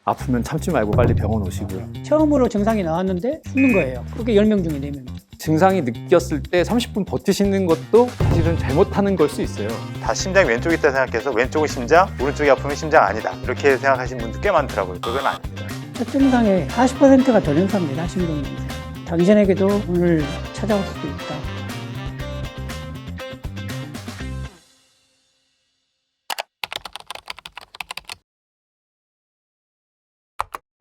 아프면 참지 말고 빨리 병원 오시고요. 처음으로 증상이 나왔는데 죽는 거예요. 그게 10명 중에 4명. 증상이 느꼈을 때 30분 버티시는 것도 사실은 잘못하는 걸 수 있어요. 다 심장이 왼쪽에 있다 생각해서 왼쪽은 심장, 오른쪽이 아프면 심장 아니다. 이렇게 생각하시는 분들 꽤 많더라고요. 그건 아닙니다. 첫 증상의 40%가 전염사입니다. 심근경색. 당신에게도 오늘 찾아올 수도 있다.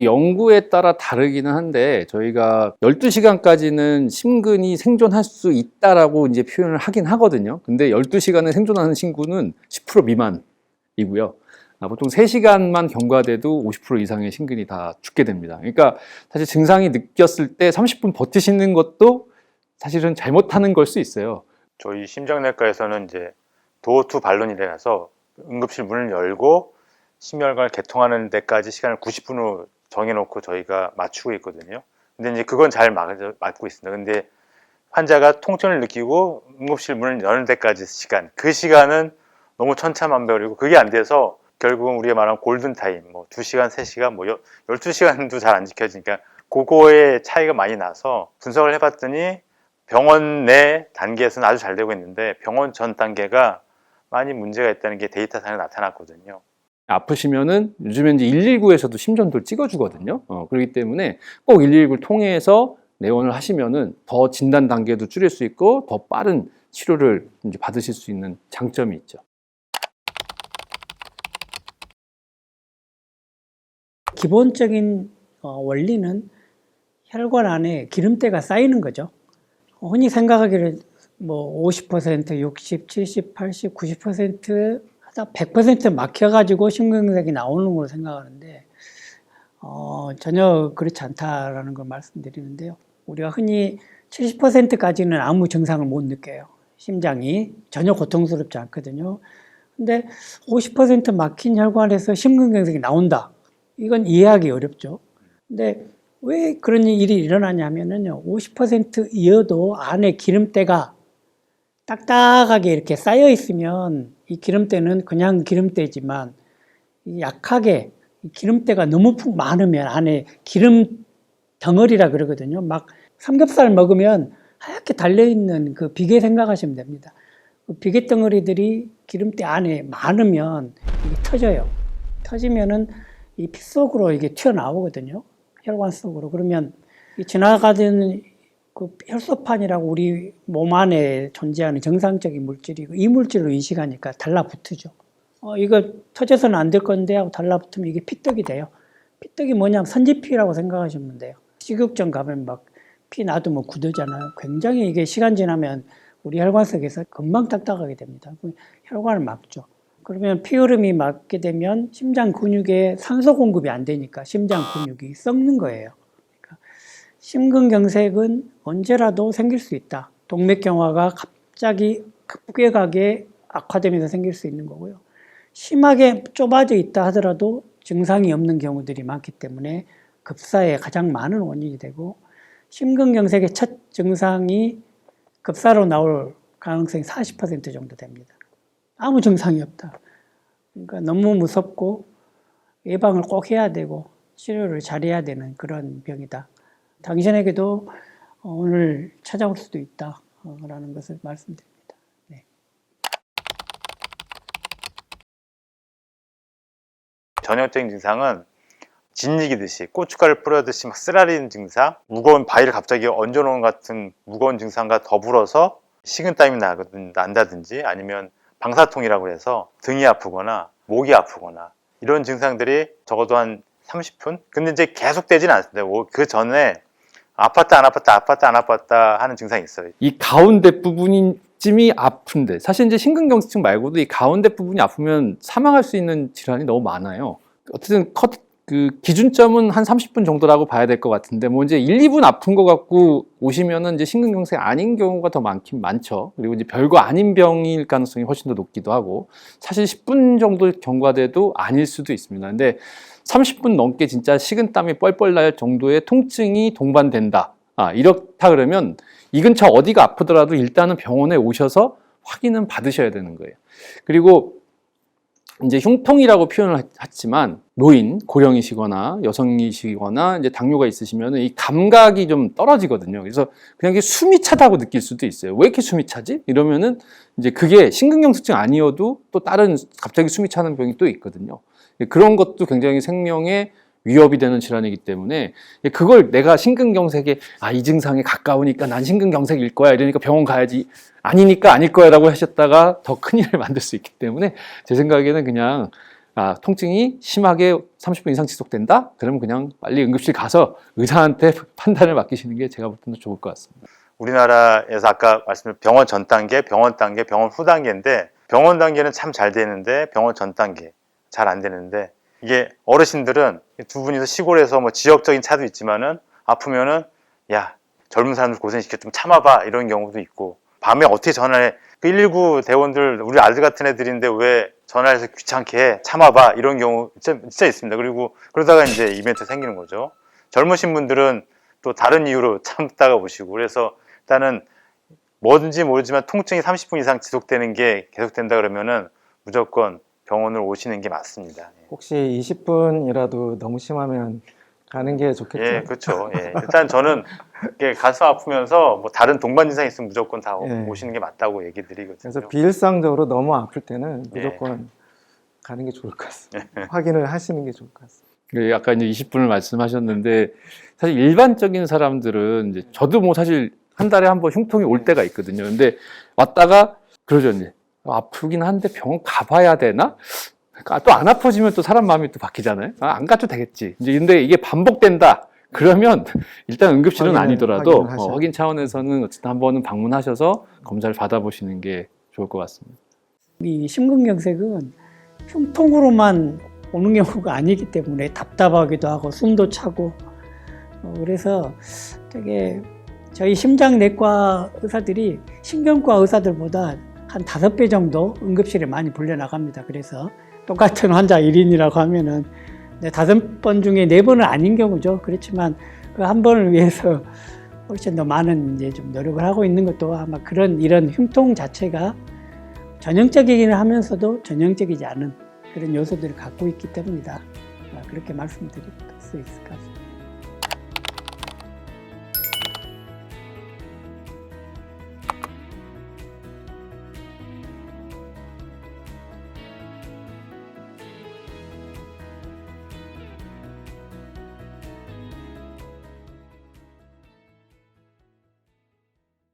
연구에 따라 다르기는 한데 저희가 12시간까지는 심근이 생존할 수 있다라고 이제 표현을 하긴 하거든요. 근데 12시간을 생존하는 친구는 10% 미만이고요. 보통 3시간만 경과돼도 50% 이상의 심근이 다 죽게 됩니다. 그러니까 사실 증상이 느꼈을 때 30분 버티시는 것도 사실은 잘못하는 걸 수 있어요. 저희 심장내과에서는 이제 도어 투 발론이라서 응급실 문을 열고 심혈관을 개통하는 데까지 시간을 90분으로 정해놓고 저희가 맞추고 있거든요. 근데 이제 그건 잘 맞고 있습니다. 근데 환자가 통증을 느끼고 응급실 문을 여는 데까지 시간, 그 시간은 너무 천차만별이고 그게 안 돼서 결국은 우리가 말하는 골든타임, 뭐 2시간, 3시간, 뭐 12시간도 잘 안 지켜지니까 그거의 차이가 많이 나서 분석을 해봤더니 병원 내 단계에서는 아주 잘 되고 있는데 병원 전 단계가 많이 문제가 있다는 게 데이터상에 나타났거든요. 아프시면은 요즘에 이제 119에서도 심전도를 찍어주거든요. 그렇기 때문에 꼭 119를 통해서 내원을 하시면은 더 진단 단계도 줄일 수 있고 더 빠른 치료를 이제 받으실 수 있는 장점이 있죠. 기본적인 원리는 혈관 안에 기름때가 쌓이는 거죠. 흔히 생각하기를 뭐 50%, 60, 70, 80, 90% 하다 100% 막혀가지고 심근경색이 나오는 걸로 생각하는데 전혀 그렇지 않다라는 걸 말씀드리는데요. 우리가 흔히 70%까지는 아무 증상을 못 느껴요. 심장이 전혀 고통스럽지 않거든요. 근데 50% 막힌 혈관에서 심근경색이 나온다. 이건 이해하기 어렵죠. 근데 왜 그런 일이 일어나냐면요. 50%이어도 안에 기름때가 딱딱하게 이렇게 쌓여 있으면 이 기름때는 그냥 기름때지만 약하게 기름때가 너무 많으면 안에 기름 덩어리라 그러거든요. 막 삼겹살 먹으면 하얗게 달려있는 그 비계 생각하시면 됩니다. 그 비계 덩어리들이 기름때 안에 많으면 이게 터져요. 터지면은 이 피 속으로 이게 튀어나오거든요. 혈관 속으로. 그러면 이 지나가는 그 혈소판이라고 우리 몸 안에 존재하는 정상적인 물질이고 이 물질로 인식하니까 달라붙죠. 이거 터져서는 안 될 건데 하고 달라붙으면 이게 피떡이 돼요. 피떡이 뭐냐면 선지피라고 생각하시면 돼요. 식육점 가면 막 피 놔두면 굳어잖아요. 굉장히 이게 시간 지나면 우리 혈관 속에서 금방 딱딱하게 됩니다. 혈관을 막죠. 그러면 피 흐름이 막게 되면 심장 근육에 산소 공급이 안 되니까 심장 근육이 썩는 거예요. 그러니까 심근경색은 언제라도 생길 수 있다. 동맥경화가 갑자기 급격하게 악화되면서 생길 수 있는 거고요. 심하게 좁아져 있다 하더라도 증상이 없는 경우들이 많기 때문에 급사에 가장 많은 원인이 되고 심근경색의 첫 증상이 급사로 나올 가능성이 40% 정도 됩니다. 아무 증상이 없다. 그러니까 너무 무섭고 예방을 꼭 해야 되고 치료를 잘해야 되는 그런 병이다. 당신에게도 오늘 찾아올 수도 있다라는 것을 말씀드립니다. 네. 전형적인 증상은 진이기듯이 고춧가루 뿌려듯이 막 쓰라리는 증상, 무거운 바위를 갑자기 얹어놓은 같은 무거운 증상과 더불어서 식은땀이 난다든지 아니면 방사통이라고 해서 등이 아프거나 목이 아프거나 이런 증상들이 적어도 한 30분? 근데 이제 계속되지는 않습니다. 그 전에 아팠다 안 아팠다 아팠다 안 아팠다 하는 증상이 있어요. 이 가운데 부분쯤이 아픈데 사실 이제 심근경색증 말고도 이 가운데 부분이 아프면 사망할 수 있는 질환이 너무 많아요. 어쨌든 그 기준점은 한 30분 정도라고 봐야 될 것 같은데 뭐 이제 1, 2분 아픈 것 같고 오시면은 이제 심근경색 아닌 경우가 더 많긴 많죠. 그리고 이제 별거 아닌 병일 가능성이 훨씬 더 높기도 하고 사실 10분 정도 경과돼도 아닐 수도 있습니다. 근데 30분 넘게 진짜 식은땀이 뻘뻘 날 정도의 통증이 동반된다. 이렇다 그러면 이 근처 어디가 아프더라도 일단은 병원에 오셔서 확인은 받으셔야 되는 거예요. 그리고 이제 흉통이라고 표현을 했지만 노인, 고령이시거나 여성이시거나 이제 당뇨가 있으시면 이 감각이 좀 떨어지거든요. 그래서 그냥 이게 숨이 차다고 느낄 수도 있어요. 왜 이렇게 숨이 차지? 이러면은 이제 그게 심근경색증 아니어도 또 다른 갑자기 숨이 차는 병이 또 있거든요. 그런 것도 굉장히 생명에 위협이 되는 질환이기 때문에 그걸 내가 심근경색에 이 증상에 가까우니까 난 심근경색일 거야 이러니까 병원 가야지 아니니까 아닐 거야 라고 하셨다가 더 큰일을 만들 수 있기 때문에 제 생각에는 그냥 통증이 심하게 30분 이상 지속된다? 그러면 그냥 빨리 응급실 가서 의사한테 판단을 맡기시는 게 제가 볼 때는 좋을 것 같습니다. 우리나라에서 아까 말씀드린 병원 전 단계, 병원 단계, 병원 후 단계인데 병원 단계는 참 잘 되는데 병원 전 단계 잘 안 되는데 이게 어르신들은 두 분이서 시골에서 뭐 지역적인 차도 있지만은 아프면은 야 젊은 사람들 고생시켜 좀 참아봐 이런 경우도 있고 밤에 어떻게 전화해 그 119 대원들 우리 아들 같은 애들인데 왜 전화해서 귀찮게 해 참아봐 이런 경우 진짜 있습니다. 그리고 그러다가 이제 이벤트 생기는 거죠. 젊으신 분들은 또 다른 이유로 참다가 오시고 그래서 일단은 뭔지 모르지만 통증이 30분 이상 지속되는 게 계속된다 그러면은 무조건 병원을 오시는 게 맞습니다. 혹시 20분이라도 너무 심하면 가는 게 좋겠죠? 예, 그렇죠. 예. 일단 저는 이게 가슴 아프면서 뭐 다른 동반 증상 있으면 무조건 다 예. 오시는 게 맞다고 얘기 드리거든요. 그래서 비일상적으로 너무 아플 때는 무조건 가는 게 좋을 것 같습니다. 확인을 하시는 게 좋을 것 같습니다. 아까 이제 20분을 말씀하셨는데 사실 일반적인 사람들은 이제 저도 뭐 사실 한 달에 한 번 흉통이 올 때가 있거든요. 근데 왔다가 그러죠 이제 아프긴 한데 병원 가봐야 되나? 또 안 아파지면 또 사람 마음이 또 바뀌잖아요. 안 가도 되겠지. 이제 근데 이게 반복된다. 그러면 일단 응급실은 아니더라도 확인 차원에서는 어쨌든 한 번은 방문하셔서 검사를 받아보시는 게 좋을 것 같습니다. 이 심근경색은 흉통으로만 오는 경우가 아니기 때문에 답답하기도 하고 숨도 차고 그래서 되게 저희 심장내과 의사들이 신경과 의사들보다 한 5배 정도 응급실에 많이 불려나갑니다. 그래서 똑같은 환자 1인이라고 하면은 5번 중에 4번은 아닌 경우죠. 그렇지만 그 한 번을 위해서 훨씬 더 많은 이제 좀 노력을 하고 있는 것도 아마 이런 흉통 자체가 전형적이긴 하면서도 전형적이지 않은 그런 요소들을 갖고 있기 때문이다. 그렇게 말씀드릴 수 있을 것 같습니다.